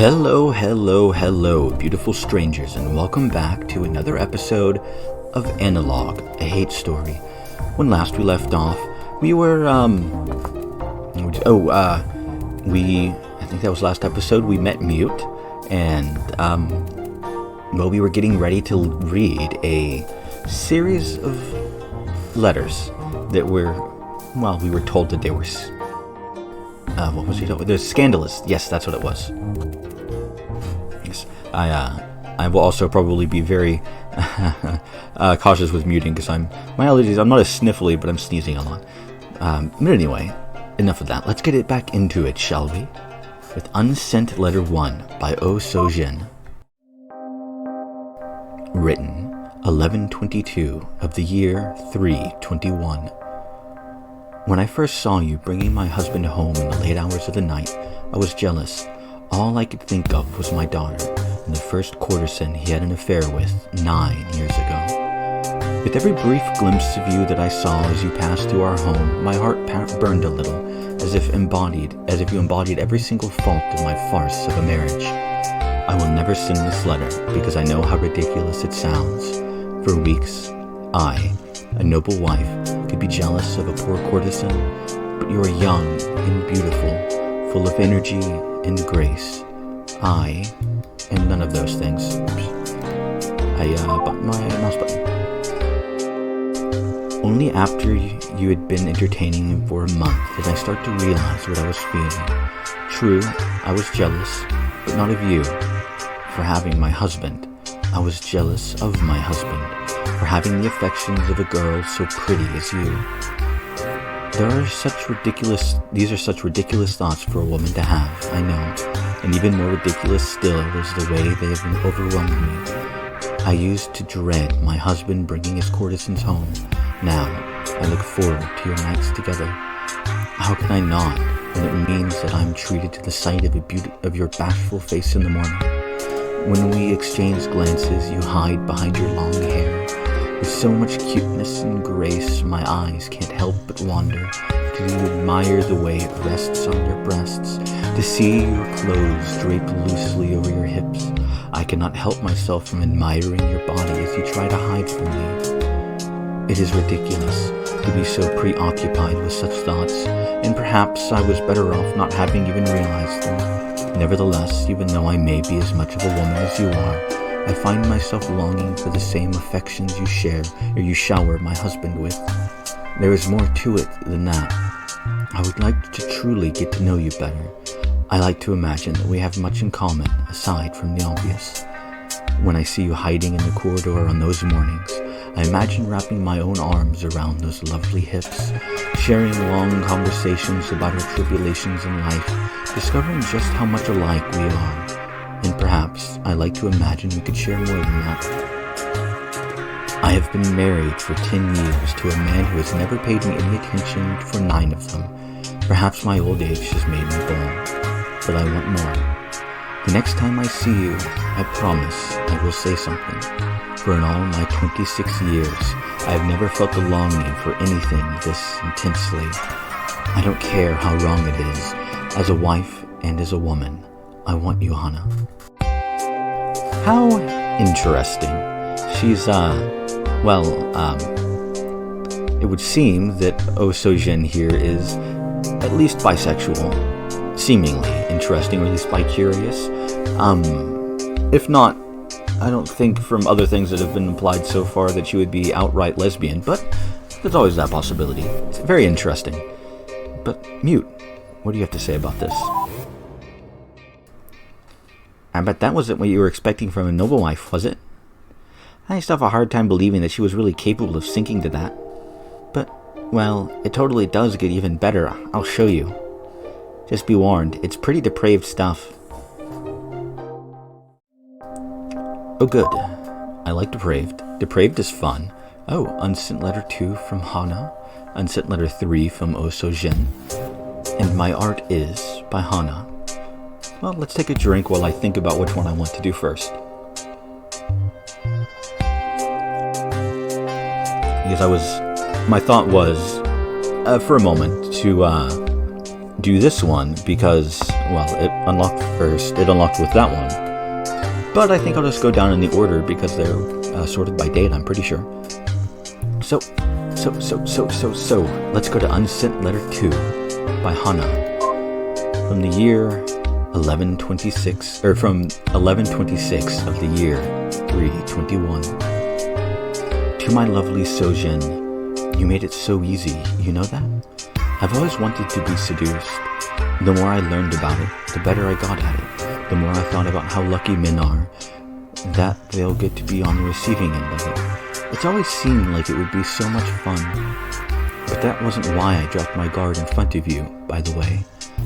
Hello, hello, hello, beautiful strangers, and welcome back to another episode of Analogue, a hate story. When last we left off, we were, I think that was last episode, we met Mute, and, we were getting ready to read a series of letters that we were told that they were, what was he told? They're scandalous. Yes, that's what it was. Yes, I will also probably be very cautious with muting because my allergies. I'm not as sniffly, but I'm sneezing a lot. But anyway, enough of that. Let's get it back into it, shall we? With Unsent Letter 1 by Oh So-jin. Written 11/22 of the year 3/21. When I first saw you bringing my husband home in the late hours of the night, I was jealous. All I could think of was my daughter and the first courtesan he had an affair with 9 years ago. With every brief glimpse of you that I saw as you passed through our home, my heart burned a little, as if you embodied every single fault of my farce of a marriage. I will never send this letter because I know how ridiculous it sounds. For weeks, I, a noble wife, could be jealous of a poor courtesan, but you are young and beautiful, full of energy and grace. I am none of those things. I bumped my mouse button. Only after you had been entertaining him for a month did I start to realize what I was feeling. True, I was jealous, but not of you. For having my husband, I was jealous of my husband. For having the affections of a girl so pretty as you. These are such ridiculous thoughts for a woman to have, I know, and even more ridiculous still is the way they have overwhelmed me. I used to dread my husband bringing his courtesans home. Now, I look forward to your nights together. How can I not, when it means that I'm treated to the sight of your bashful face in the morning? When we exchange glances, you hide behind your long hair. With so much cuteness and grace, my eyes can't help but wander to admire the way it rests on your breasts, to see your clothes draped loosely over your hips. I cannot help myself from admiring your body as you try to hide from me. It is ridiculous to be so preoccupied with such thoughts, and perhaps I was better off not having even realized them. Nevertheless, even though I may be as much of a woman as you are, I find myself longing for the same affections you shower my husband with. There is more to it than that. I would like to truly get to know you better. I like to imagine that we have much in common, aside from the obvious. When I see you hiding in the corridor on those mornings, I imagine wrapping my own arms around those lovely hips, sharing long conversations about our tribulations in life, discovering just how much alike we are. And perhaps I like to imagine we could share more than that. I have been married for 10 years to a man who has never paid me any attention for 9 of them. Perhaps my old age has made me bold, but I want more. The next time I see you, I promise I will say something. For in all my 26 years, I have never felt the longing for anything this intensely. I don't care how wrong it is. As a wife and as a woman, I want you, Hana. How interesting. She's, it would seem that Oh So-jin here is at least bisexual, seemingly interesting, or at least bi-curious. If not, I don't think from other things that have been implied so far that she would be outright lesbian, but there's always that possibility. It's very interesting. But, Mute, what do you have to say about this? I bet that wasn't what you were expecting from a noble wife, was it? I used to have a hard time believing that she was really capable of sinking to that. But, well, it totally does get even better. I'll show you. Just be warned, it's pretty depraved stuff. Oh good. I like depraved. Depraved is fun. Oh, Unsent Letter 2 from Hana. Unsent Letter 3 from Oh So-jin. And My Art Is by Hana. Well, let's take a drink while I think about which one I want to do first. Because my thought was, for a moment, to do this one because, well, it unlocked first. It unlocked with that one. But I think I'll just go down in the order because they're sorted by date, I'm pretty sure. So, let's go to Unsent Letter 2 by Hannah. From the year 1126, or from 1126 of the year 321. To my lovely Sojin, you made it so easy, you know that? I've always wanted to be seduced. The more I learned about it, the better I got at it. The more I thought about how lucky men are, that they'll get to be on the receiving end of it. It's always seemed like it would be so much fun. But that wasn't why I dropped my guard in front of you, by the way.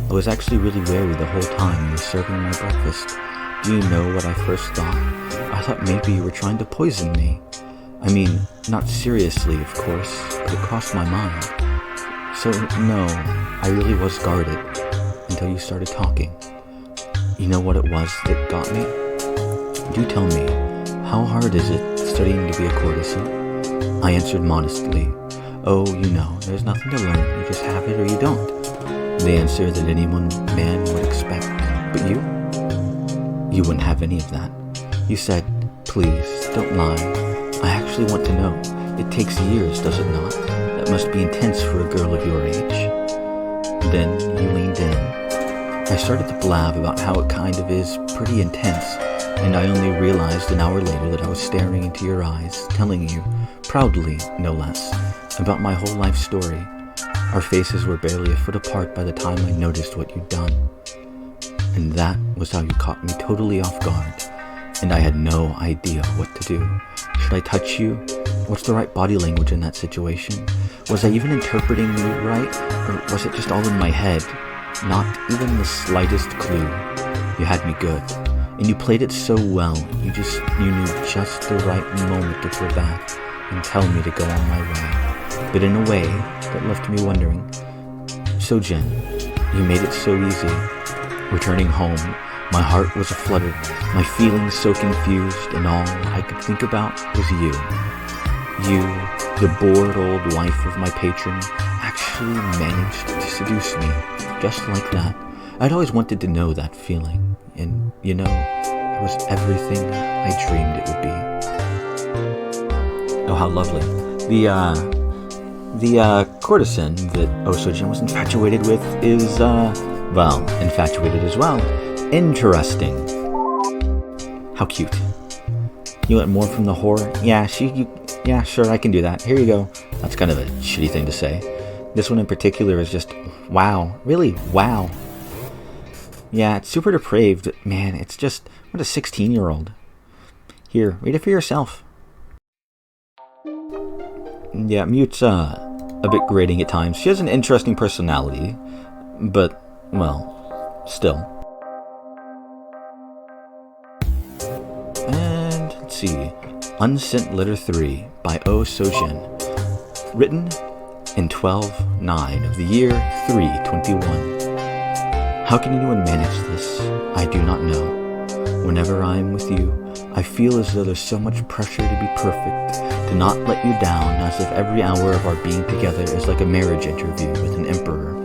I was actually really wary the whole time you were serving my breakfast. Do you know what I first thought? I thought maybe you were trying to poison me. I mean, not seriously, of course, but it crossed my mind. So, no, I really was guarded until you started talking. You know what it was that got me? Do tell me, how hard is it studying to be a courtesan? I answered modestly, oh, you know, there's nothing to learn, you just have it or you don't. The answer that any one man would expect. But you? You wouldn't have any of that. You said, please, don't lie. I actually want to know. It takes years, does it not? That must be intense for a girl of your age. Then you leaned in. I started to blab about how it kind of is pretty intense, and I only realized an hour later that I was staring into your eyes, telling you, proudly, no less, about my whole life story. Our faces were barely a foot apart by the time I noticed what you'd done. And that was how you caught me totally off guard, and I had no idea what to do. Should I touch you? What's the right body language in that situation? Was I even interpreting you right, or was it just all in my head? Not even the slightest clue. You had me good, and you played it so well, you knew just the right moment to pull back and tell me to go on my way, but in a way that left me wondering. So Jen, you made it so easy. Returning home, my heart was aflutter, my feelings so confused, and all I could think about was you. You, the bored old wife of my patron, actually managed to seduce me, just like that. I'd always wanted to know that feeling, and, you know, it was everything I dreamed it would be. Oh, how lovely. The courtesan that Osojin was infatuated with is, infatuated as well. Interesting. How cute. You want more from the whore? Yeah, sure, I can do that. Here you go. That's kind of a shitty thing to say. This one in particular is just, wow. Really, wow. Yeah, it's super depraved. Man, it's just, what a 16-year-old. Here, read it for yourself. Yeah, Mute's a bit grating at times. She has an interesting personality, but, well, still. And, let's see, Unsent Letter 3 by O Sojin. Written in 12/9 of the year 321. How can anyone manage this? I do not know. Whenever I am with you, I feel as though there's so much pressure to be perfect, to not let you down, as if every hour of our being together is like a marriage interview with an emperor.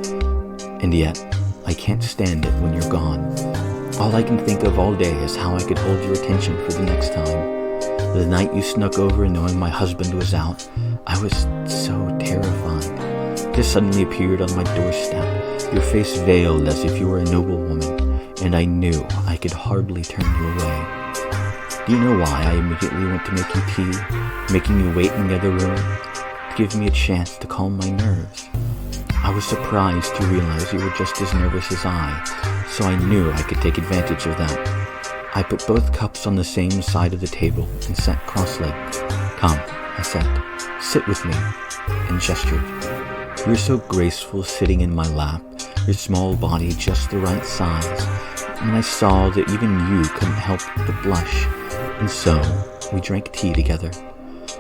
And yet, I can't stand it when you're gone. All I can think of all day is how I could hold your attention for the next time. The night you snuck over knowing my husband was out, I was so terrified. Just suddenly appeared on my doorstep, your face veiled as if you were a noble woman, and I knew I could hardly turn you away. Do you know why I immediately went to make you tea, making you wait in the other room, to give me a chance to calm my nerves? I was surprised to realize you were just as nervous as I, so I knew I could take advantage of that. I put both cups on the same side of the table and sat cross-legged. Come, I said, sit with me, and gestured. You were so graceful sitting in my lap, your small body just the right size, and I saw that even you couldn't help but blush, and so we drank tea together.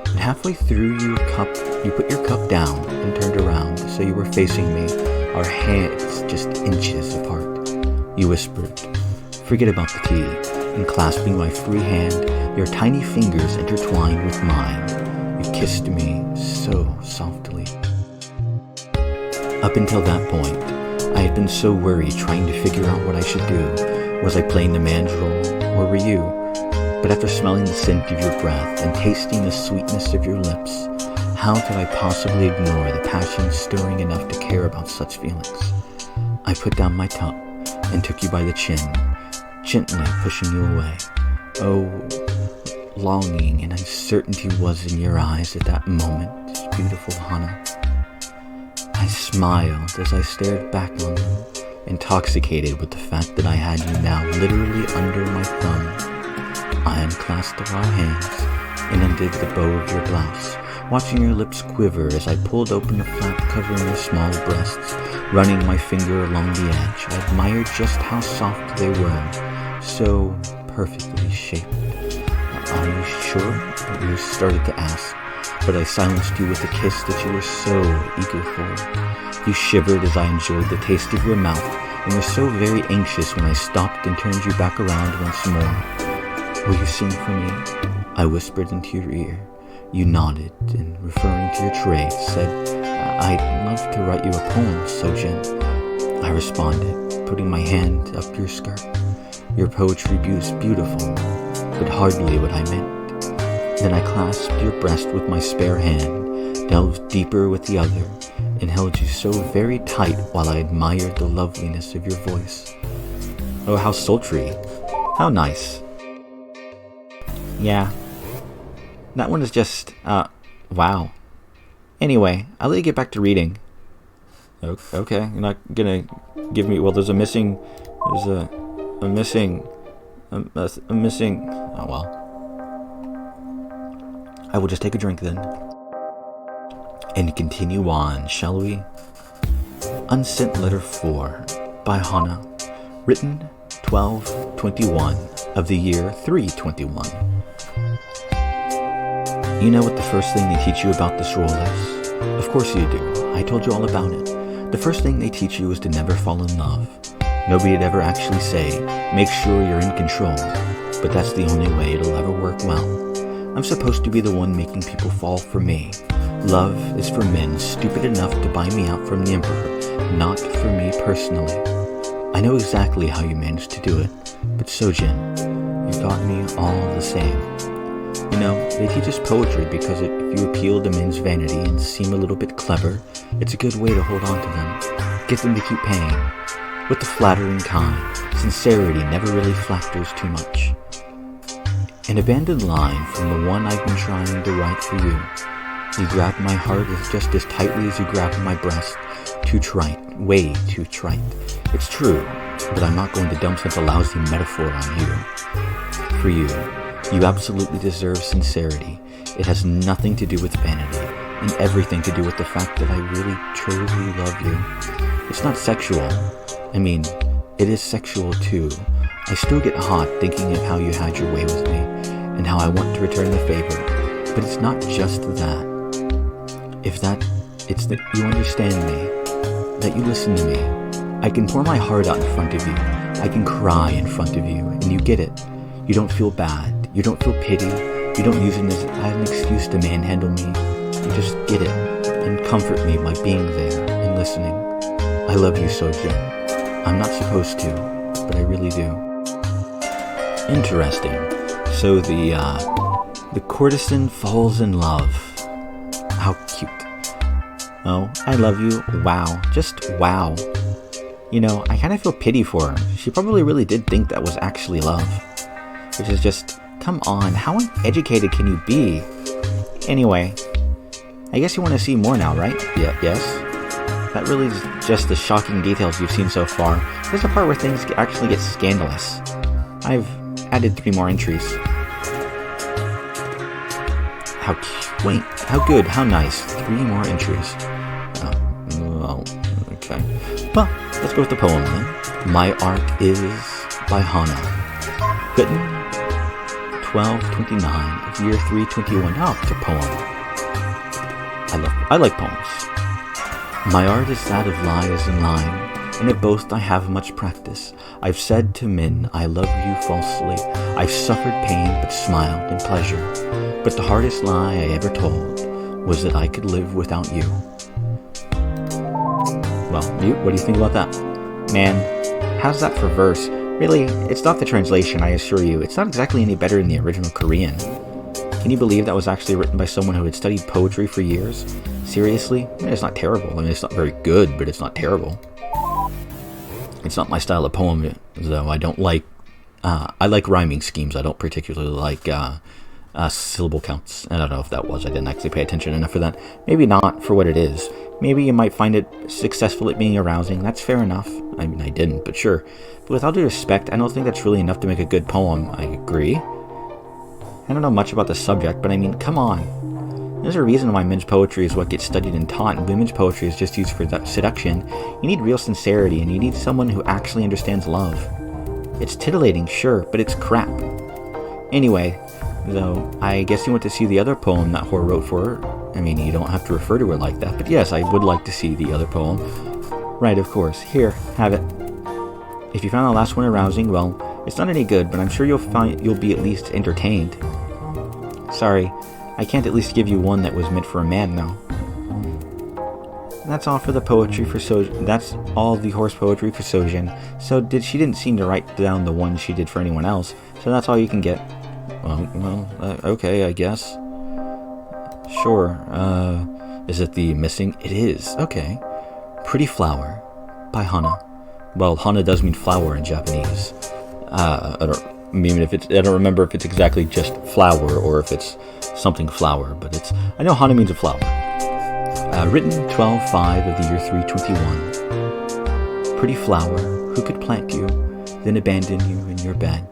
And halfway through your cup, you put your cup down and turned around so you were facing me, our hands just inches apart. You whispered, forget about the tea, and clasping my free hand, your tiny fingers intertwined with mine, you kissed me so softly. Up until that point, I had been so worried trying to figure out what I should do. Was I playing the man's role, or were you? But after smelling the scent of your breath and tasting the sweetness of your lips, how could I possibly ignore the passion stirring enough to care about such feelings? I put down my cup and took you by the chin, gently pushing you away. Oh, longing and uncertainty was in your eyes at that moment, beautiful Hana. I smiled as I stared back on them, intoxicated with the fact that I had you now literally under my thumb. I unclasped our hands and undid the bow of your blouse, watching your lips quiver as I pulled open the flap covering your small breasts, running my finger along the edge. I admired just how soft they were, so perfectly shaped. Are you sure? You started to ask, but I silenced you with a kiss that you were so eager for. You shivered as I enjoyed the taste of your mouth, and were so very anxious when I stopped and turned you back around once more. Will you sing for me? I whispered into your ear. You nodded, and referring to your trade, said, I'd love to write you a poem, Sojin. I responded, putting my hand up your skirt. Your poetry was beautiful, but hardly what I meant. Then I clasped your breast with my spare hand, delved deeper with the other, and held you so very tight while I admired the loveliness of your voice. Oh, how sultry. How nice. Yeah. That one is just, wow. Anyway, I'll let you get back to reading. Okay, you're not gonna give me, well, there's a missing, oh well. I will just take a drink then. And continue on, shall we? Unsent Letter 4 by Hana. Written 12/21 of the year 321. You know what the first thing they teach you about this role is? Of course you do. I told you all about it. The first thing they teach you is to never fall in love. Nobody would ever actually say, make sure you're in control, but that's the only way it'll ever work well. I'm supposed to be the one making people fall for me. Love is for men stupid enough to buy me out from the Emperor, not for me personally. I know exactly how you managed to do it, but Sojin, you got me all the same. You know, they teach us poetry because if you appeal to men's vanity and seem a little bit clever, it's a good way to hold on to them, get them to keep paying. With the flattering kind, sincerity never really flatters too much. An abandoned line from the one I've been trying to write for you. You grabbed my heart just as tightly as you grabbed my breast. Too trite, way too trite. It's true, but I'm not going to dump such a lousy metaphor on you. For you, you absolutely deserve sincerity. It has nothing to do with vanity, and everything to do with the fact that I really, truly love you. It's not sexual. I mean, it is sexual too. I still get hot thinking of how you had your way with me, and how I want to return the favor. But it's not just that. It's that you understand me, that you listen to me. I can pour my heart out in front of you. I can cry in front of you, and you get it. You don't feel bad. You don't feel pity. You don't use it as an excuse to manhandle me. You just get it, and comfort me by being there and listening. I love you, Sojin. I'm not supposed to, but I really do. Interesting. So the courtesan falls in love. How cute. Oh, I love you. Wow. Just wow. You know, I kind of feel pity for her. She probably really did think that was actually love. Which is just, come on, how uneducated can you be? Anyway, I guess you want to see more now, right? Yeah, yes? That really is just the shocking details you've seen so far. There's a part where things actually get scandalous. I've added 3 more entries. How cute. Wait, how good, how nice. 3 more entries. Well, okay. Well, let's go with the poem then. My Art Is by Hana. Written 12/29 of year 321. Oh, it's a poem. I like poems. My art is that of lies and lying, and at both I have much practice. I've said to men, I love you falsely. I've suffered pain, but smiled in pleasure. But the hardest lie I ever told was that I could live without you. Well, Mute, what do you think about that? Man, how's that for verse? Really, it's not the translation, I assure you. It's not exactly any better than the original Korean. Can you believe that was actually written by someone who had studied poetry for years? Seriously? I mean, it's not terrible. I mean, it's not very good, but it's not terrible. It's not my style of poem, though. I don't like... I like rhyming schemes. I don't particularly like syllable counts. I don't know if that was. I didn't actually pay attention enough for that. Maybe not for what it is. Maybe you might find it successful at being arousing. That's fair enough. I mean, I didn't, but sure. But with all due respect, I don't think that's really enough to make a good poem. I agree. I don't know much about the subject, but I mean, come on. There's a reason why men's poetry is what gets studied and taught, and women's poetry is just used for seduction. You need real sincerity, and you need someone who actually understands love. It's titillating, sure, but it's crap. Anyway, though, I guess you want to see the other poem that Hor wrote for her. I mean, you don't have to refer to her like that, but yes, I would like to see the other poem. Right, of course. Here, have it. If you found the last one arousing, well, it's not any good, but I'm sure you'll be at least entertained. Sorry, I can't at least give you one that was meant for a man, though. That's all for the poetry for Sojin. That's all the horse poetry for Sojin. So she didn't seem to write down the one she did for anyone else. So that's all you can get. Okay, I guess. Sure. Is it the missing? It is. Okay. Pretty Flower by Hana. Well, Hana does mean flower in Japanese. I don't remember if it's exactly just flower or if it's something flower, but I know Hana means a flower. Written 12/5 of the year 321. Pretty flower, who could plant you, then abandon you in your bed?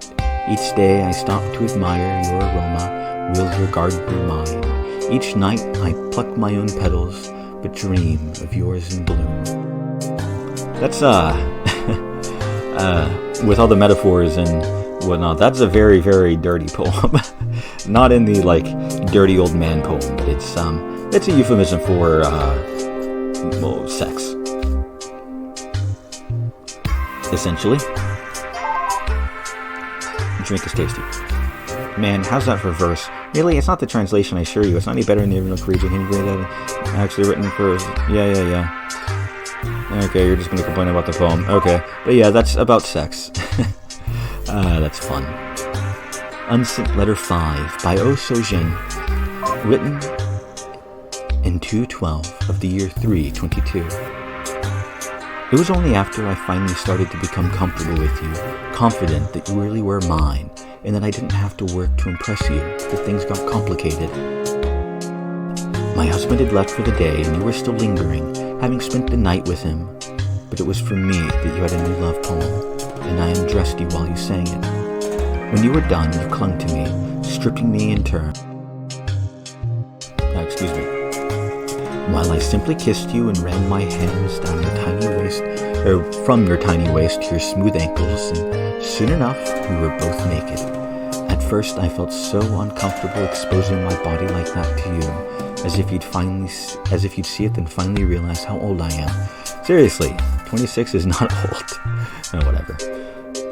Each day I stop to admire your aroma, will your garden be mine? Each night I pluck my own petals, but dream of yours in bloom. That's, with all the metaphors and whatnot, that's a very, very dirty poem. Not in the, dirty old man poem, but it's a euphemism for, sex. Essentially. Drink is tasty. Man, how's that for verse? Really, it's not the translation, I assure you. It's not any better than the original Korean. Actually written for... Yeah. Okay, you're just going to complain about the poem. Okay. But yeah, that's about sex. That's fun. Unsent Letter 5 by O Sojin. Written in 2/12 of the year 322. It was only after I finally started to become comfortable with you, confident that you really were mine, and that I didn't have to work to impress you, that things got complicated. My husband had left for the day, and you were still lingering, having spent the night with him. But it was for me that you had a new love poem, and I undressed you while you sang it. When you were done, you clung to me, stripping me in turn. While I simply kissed you and ran my hands down your tiny waist, or from your tiny waist to your smooth ankles, and soon enough, we were both naked. At first, I felt so uncomfortable exposing my body like that to you, as if you'd see it and finally realize how old I am. Seriously, 26 is not old. Whatever.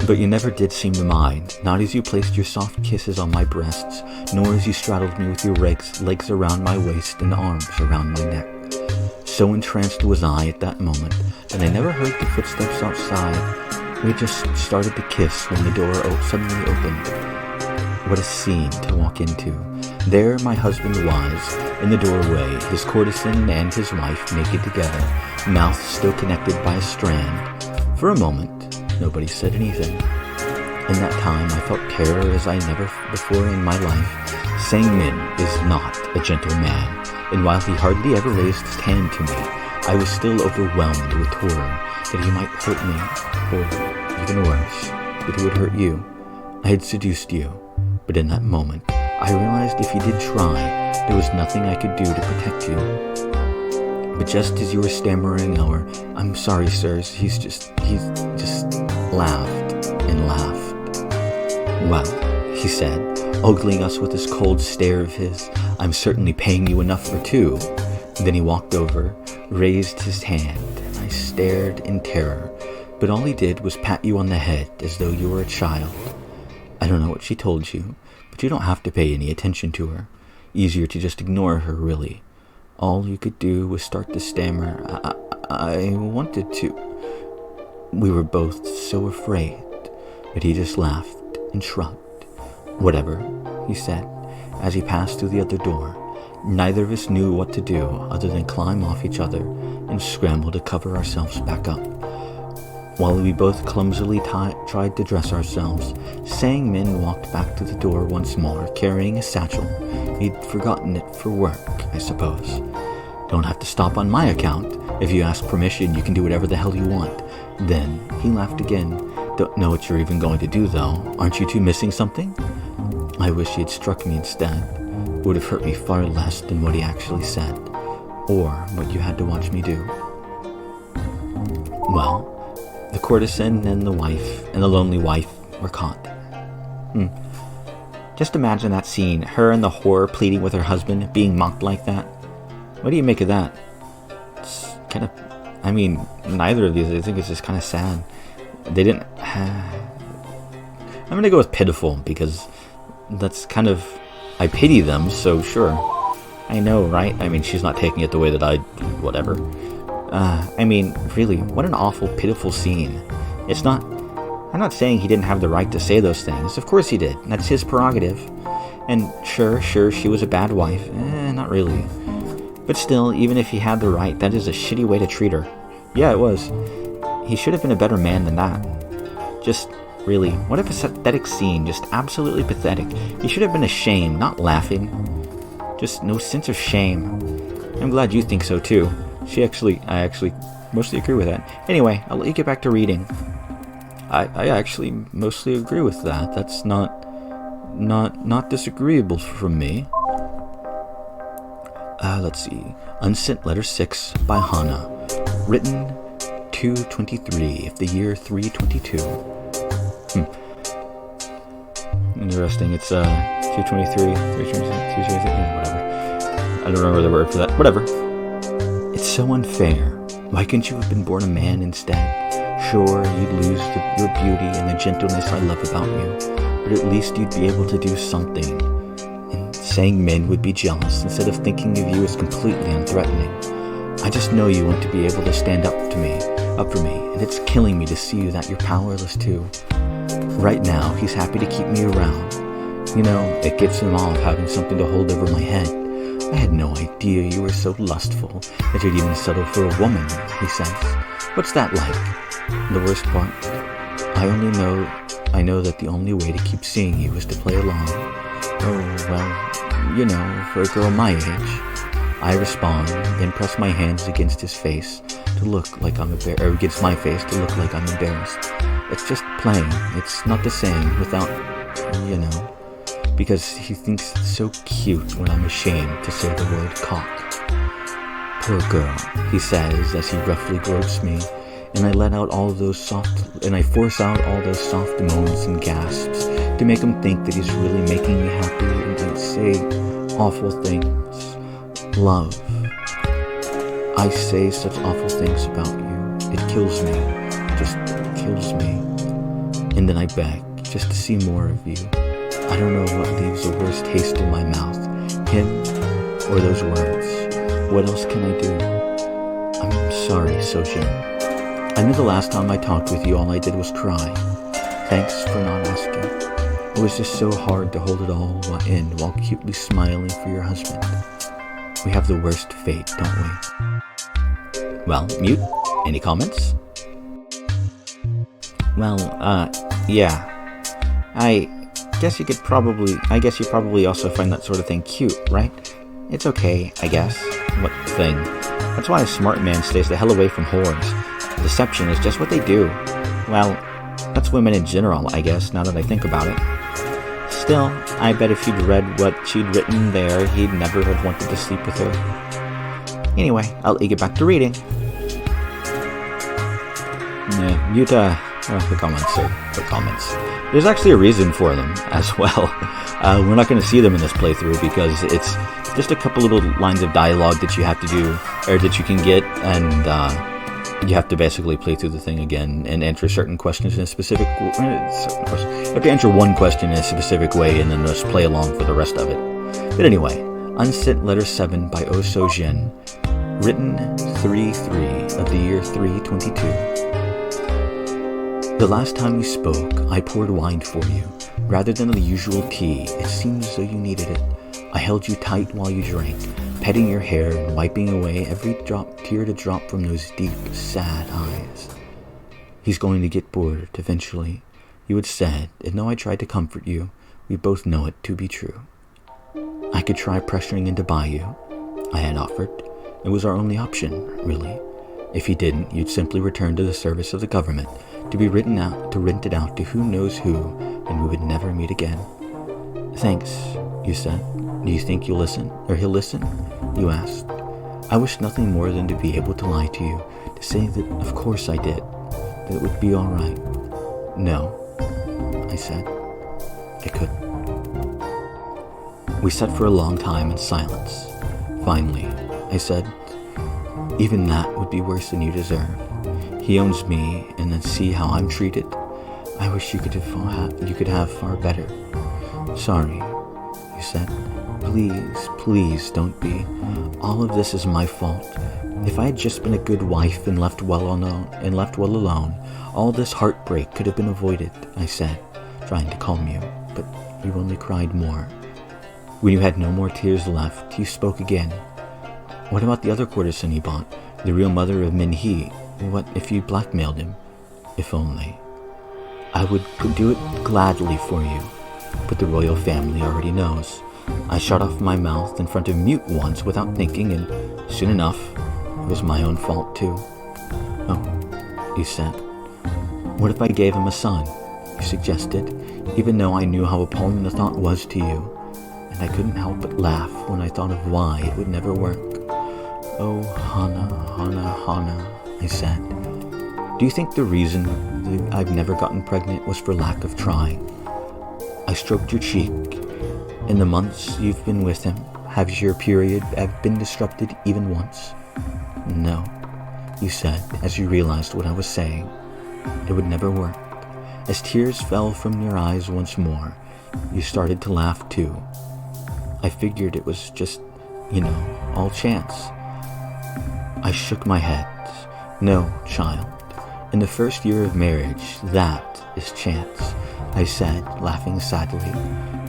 But you never did seem to mind, not as you placed your soft kisses on my breasts, nor as you straddled me with your legs around my waist and arms around my neck. So entranced was I at that moment that I never heard the footsteps outside. We just started to kiss when the door suddenly opened. What a scene to walk into. There my husband was, in the doorway, his courtesan and his wife naked together, mouths still connected by a strand. For a moment, nobody said anything. In that time, I felt terror as I never before in my life. Sang-min is not a gentle man, and while he hardly ever raised his hand to me, I was still overwhelmed with horror that he might hurt me, or, even worse, that he would hurt you. I had seduced you, but in that moment, I realized if he did try, there was nothing I could do to protect you. But just as you were stammering our, "I'm sorry, sirs," he just laughed and laughed. "Well," he said, ogling us with his cold stare of his, "I'm certainly paying you enough for two." Then he walked over, raised his hand, and I stared in terror, but all he did was pat you on the head as though you were a child. I don't know what she told you, but you don't have to pay any attention to her. Easier to just ignore her, really. All you could do was start to stammer, I wanted to. We were both so afraid, but he just laughed and shrugged. Whatever, he said, as he passed through the other door. Neither of us knew what to do other than climb off each other and scramble to cover ourselves back up. While we both clumsily tried to dress ourselves, Sang Min walked back to the door once more, carrying a satchel. He'd forgotten it for work, I suppose. Don't have to stop on my account. If you ask permission, you can do whatever the hell you want. Then he laughed again. Don't know what you're even going to do, though. Aren't you two missing something? I wish he had struck me instead. It would have hurt me far less than what he actually said, or what you had to watch me do. Well, the courtesan and the wife, and the lonely wife, were caught. Just imagine that scene, her and the whore pleading with her husband, being mocked like that. What do you make of that? It's kind of, I mean, neither of these, I think it's just kind of sad. They didn't, I'm going to go with pitiful, because that's kind of, I pity them, so sure. I know, right? I mean, she's not taking it the way that I do, whatever. I mean, really, what an awful, pitiful scene. It's not, I'm not saying he didn't have the right to say those things. Of course he did. That's his prerogative. And sure, she was a bad wife. Not really. But still, even if he had the right, that is a shitty way to treat her. Yeah, it was. He should have been a better man than that. Just, really, what a pathetic scene. Just absolutely pathetic. He should have been ashamed, not laughing. Just no sense of shame. I'm glad you think so too. I actually mostly agree with that. Anyway, I'll let you get back to reading. I actually mostly agree with that. That's not disagreeable from me. Let's see. Unsent Letter 6 by Hana. Written 2/23 of the year 322. Interesting. It's 2/23, 3/26, 2/23, whatever. I don't remember the word for that. Whatever. It's so unfair. Why couldn't you have been born a man instead? Sure, you'd lose your beauty and the gentleness I love about you, but at least you'd be able to do something. And Sang Min would be jealous instead of thinking of you as completely unthreatening. I just know you want to be able to stand up for me, and it's killing me to see you that you're powerless too. Right now, he's happy to keep me around. You know, it gives him off having something to hold over my head. I had no idea you were so lustful that you'd even settle for a woman, he says. What's that like? The worst part? I know that the only way to keep seeing you is to play along. Oh, well, you know, for a girl my age. I respond, then press my hands against his face to look like I'm embarrassed, or against my face to look like I'm embarrassed. It's just playing. It's not the same without, you know, because he thinks it's so cute when I'm ashamed to say the word cock. Poor girl, he says as he roughly gropes me, and I force out all those soft moans and gasps to make him think that he's really making me happy and to say awful things. Love. I say such awful things about you. It kills me. Just kills me. And then I beg just to see more of you. I don't know what leaves the worst taste in my mouth. Him or those words. What else can I do? I'm sorry, Sojin. I knew the last time I talked with you, all I did was cry. Thanks for not asking. It was just so hard to hold it all in while cutely smiling for your husband. We have the worst fate, don't we? Well, Mute, any comments? Well, yeah. I guess you probably also find that sort of thing cute, right? It's okay, I guess. What thing? That's why a smart man stays the hell away from whores. Deception is just what they do. Well, that's women in general, I guess, now that I think about it. Still, I bet if he'd read what she'd written there, he'd never have wanted to sleep with her. Anyway, I'll let you get back to reading. Yeah, the comments. There's actually a reason for them as well. We're not going to see them in this playthrough because it's just a couple little lines of dialogue that you have to do, or that you can get, and you have to basically play through the thing again and answer certain questions in a specific way. You have to answer one question in a specific way and then just play along for the rest of it. But anyway, Unsent Letter 7 by O So Jin. Written 3/3 of the year 322. The last time we spoke, I poured wine for you. Rather than the usual tea, it seemed as though you needed it. I held you tight while you drank, petting your hair and wiping away every tear to drop from those deep, sad eyes. He's going to get bored eventually, you had said, and though I tried to comfort you, we both know it to be true. I could try pressuring him to buy you, I had offered. It was our only option, really. If he didn't, you'd simply return to the service of the government, to be rented out to who knows who, and we would never meet again. Thanks, you said. Do you think you'll listen, or he'll listen? You asked. I wished nothing more than to be able to lie to you, to say that of course I did, that it would be all right. No, I said. I couldn't. We sat for a long time in silence. Finally, I said, even that would be worse than you deserve. He owns me, and then see how I'm treated. I wish you could have far better. Sorry, you said. Please don't be. All of this is my fault. If I had just been a good wife and left well alone, all this heartbreak could have been avoided, I said, trying to calm you, but you only cried more. When you had no more tears left, you spoke again. What about the other courtesan he bought, the real mother of Min Hee? What if you blackmailed him? If only. I would do it gladly for you, but the royal family already knows. I shut off my mouth in front of mute ones without thinking, and soon enough, it was my own fault too. Oh, you said. What if I gave him a son? You suggested, even though I knew how appalling the thought was to you. And I couldn't help but laugh when I thought of why it would never work. Oh, Hana, I said. Do you think the reason that I've never gotten pregnant was for lack of trying? I stroked your cheek. In the months you've been with him, has your period been disrupted even once? No, you said, as you realized what I was saying. It would never work. As tears fell from your eyes once more, you started to laugh too. I figured it was just, all chance. I shook my head. No, child. In the first year of marriage, that is chance, I said, laughing sadly.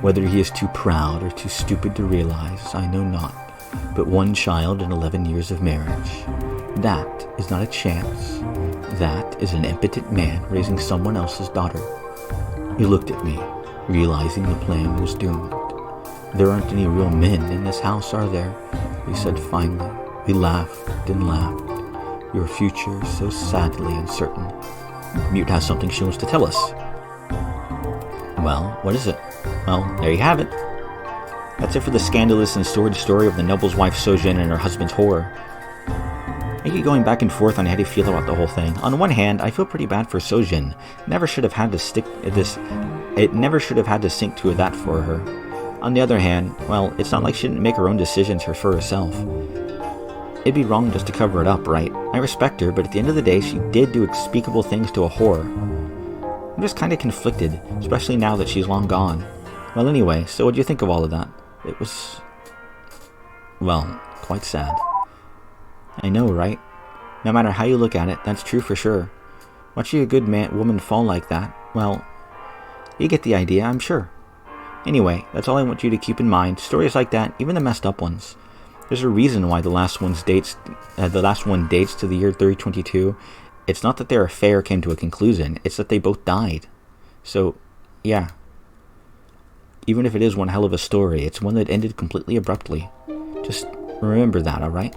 Whether he is too proud or too stupid to realize, I know not. But one child in 11 years of marriage. That is not a chance. That is an impotent man raising someone else's daughter. You looked at me, realizing the plan was doomed. There aren't any real men in this house, are there? You said finally. We laughed and laughed. Your future so sadly uncertain. Mute has something she wants to tell us. Well, what is it? Well, there you have it. That's it for the scandalous and sordid story of the noble's wife Sojin and her husband's horror. I keep going back and forth on how to feel about the whole thing. On one hand, I feel pretty bad for Sojin. It never should have had to sink to that for her. On the other hand, well, it's not like she didn't make her own decisions for herself. It'd be wrong just to cover it up, right? I respect her, but at the end of the day, she did do unspeakable things to a whore. I'm just kind of conflicted, especially now that she's long gone. Well, anyway, so what do you think of all of that? It was, well, quite sad. I know, right? No matter how you look at it, that's true for sure. Watching a good woman fall like that, well, you get the idea, I'm sure. Anyway, that's all I want you to keep in mind. Stories like that, even the messed up ones. There's a reason why the last one dates to the year 322. It's not that their affair came to a conclusion, it's that they both died. So, yeah. Even if it is one hell of a story, it's one that ended completely abruptly. Just remember that, alright?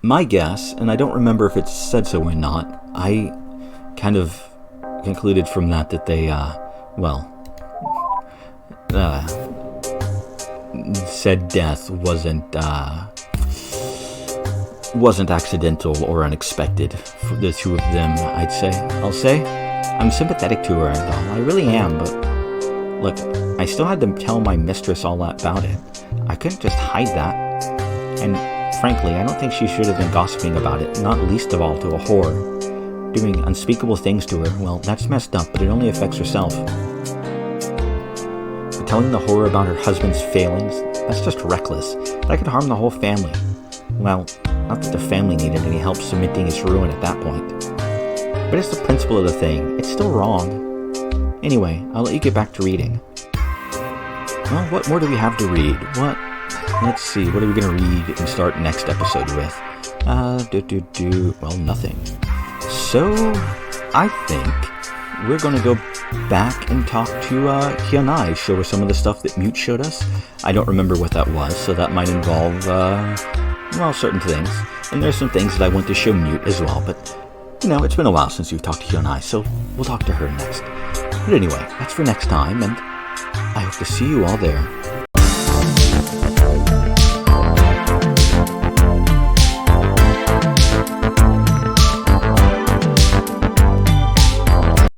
My guess, and I don't remember if it said so or not, I kind of concluded from that they, said death wasn't accidental or unexpected for the two of them, I'll say. I'm sympathetic to her and all, I really am, but look, I still had to tell my mistress all about it. I couldn't just hide that. And frankly, I don't think she should have been gossiping about it, not least of all to a whore. Doing unspeakable things to her, well, that's messed up, but it only affects herself. But telling the horror about her husband's failings, that's just reckless. That could harm the whole family. Well, not that the family needed any help cementing his ruin at that point. But it's the principle of the thing. It's still wrong. Anyway, I'll let you get back to reading. Well, what more do we have to read? Let's see, what are we going to read and start next episode with? Well, nothing. So, I think we're going to go back and talk to Hyunai, show her some of the stuff that Mute showed us. I don't remember what that was, so that might involve, certain things. And there's some things that I want to show Mute as well, but, it's been a while since you've talked to Hyunai, so we'll talk to her next. But anyway, that's for next time, and I hope to see you all there.